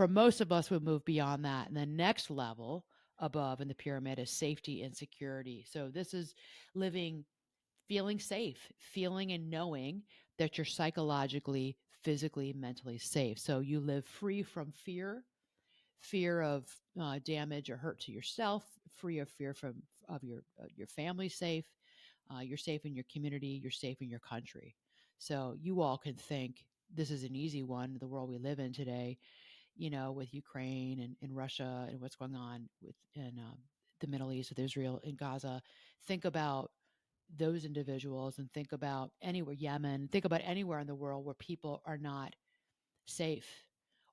for most of us, we move beyond that. And the next level above in the pyramid is safety and security. So this is living, feeling safe, feeling and knowing that you're psychologically, physically, mentally safe. So you live free from fear of damage or hurt to yourself, free of fear from of your family safe. You're safe in your community. You're safe in your country. So you all can think this is an easy one. The world we live in today, with Ukraine and Russia and what's going on with in the Middle East with Israel and Gaza. Think about those individuals and think about anywhere, Yemen, think about anywhere in the world where people are not safe,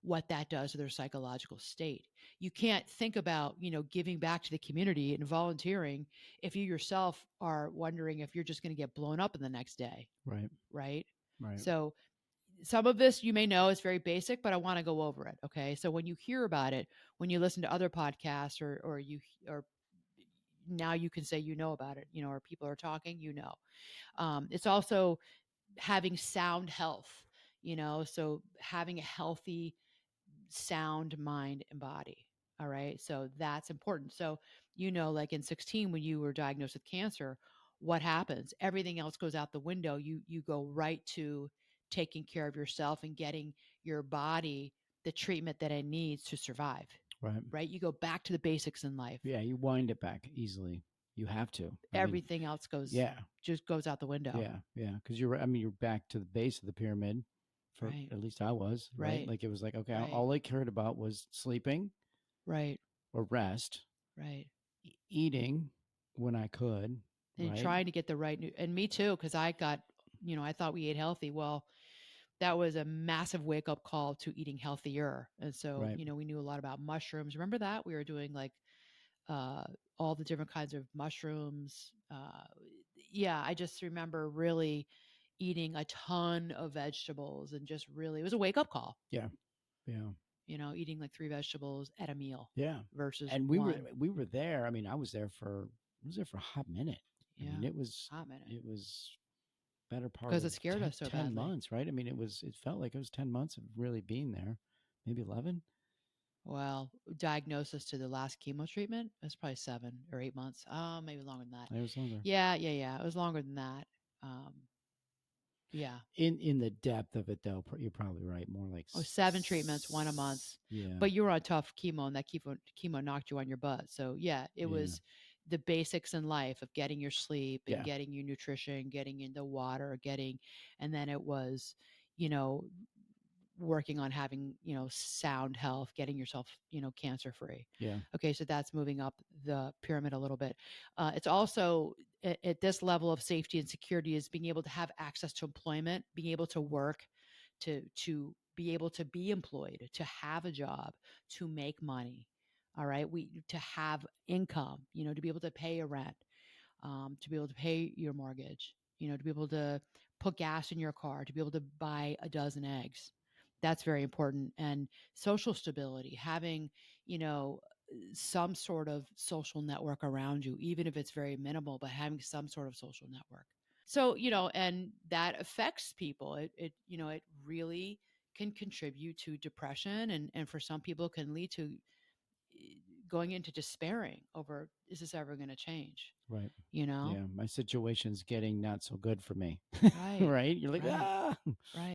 what that does to their psychological state. You can't think about, giving back to the community and volunteering if you yourself are wondering if you're just going to get blown up in the next day. Right. Right. Right. So some of this you may know is very basic, but I want to go over it. Okay. So when you hear about it, when you listen to other podcasts or now you can say about it, or people are talking, it's also having sound health, so having a healthy, sound mind and body. All right. So that's important. So, like in 16, when you were diagnosed with cancer, what happens? Everything else goes out the window. You go right to taking care of yourself and getting your body the treatment that it needs to survive. Right. Right. You go back to the basics in life. Yeah, you wind it back easily. You have to. I mean, Everything else yeah, just goes out the window. yeah, because you're. I mean, you're back to the base of the pyramid. For Right. at least I was right. Right. Like it was like okay, Right. all I cared about was sleeping Right. or rest, Right. eating when I could. And Right. trying to get the right and me too, because I got, I thought we ate healthy. Well, that was a massive wake up call to eating healthier. And so, Right. we knew a lot about mushrooms. Remember that? We were doing like uh all the different kinds of mushrooms. Yeah, I just remember really eating a ton of vegetables and just really it was a wake up call, Yeah. Yeah. eating like 3 vegetables at a meal Yeah. versus And one. we were there. I mean, I was there for a hot minute. I mean, Yeah. Hot minute. it was better part Because it of scared us so 10 badly. months, right? I mean, it felt like it was 10 months of really being there. Maybe 11. Well, diagnosis to the last chemo treatment, that's probably 7 or 8 months. Oh, maybe longer than that. It was longer. Yeah, yeah, yeah. It was longer than that. Um, yeah. In the depth of it though, you're probably right. More like Oh, 7 treatments, one a month. yeah. But you were on tough chemo and that chemo knocked you on your butt. So yeah, it Yeah. was the basics in life of getting your sleep and Yeah. getting your nutrition, getting into water, and then it was, you know, working on having, sound health, getting yourself, cancer free. Yeah. Okay, so that's moving up the pyramid a little bit. It's also at this level of safety and security is being able to have access to employment, being able to work, to be able to be employed, to have a job, to make money. All right, we to have income, to be able to pay a rent, to be able to pay your mortgage, to be able to put gas in your car, to be able to buy a dozen eggs. That's very important. And social stability, having, some sort of social network around you, even if it's very minimal, but having some sort of social network. So, and that affects people. It really can contribute to depression and for some people can lead to going into despairing over, is this ever going to change? Right. You know? Yeah. My situation's getting not so good for me. Right. Right. You're like, Right. ah. Right.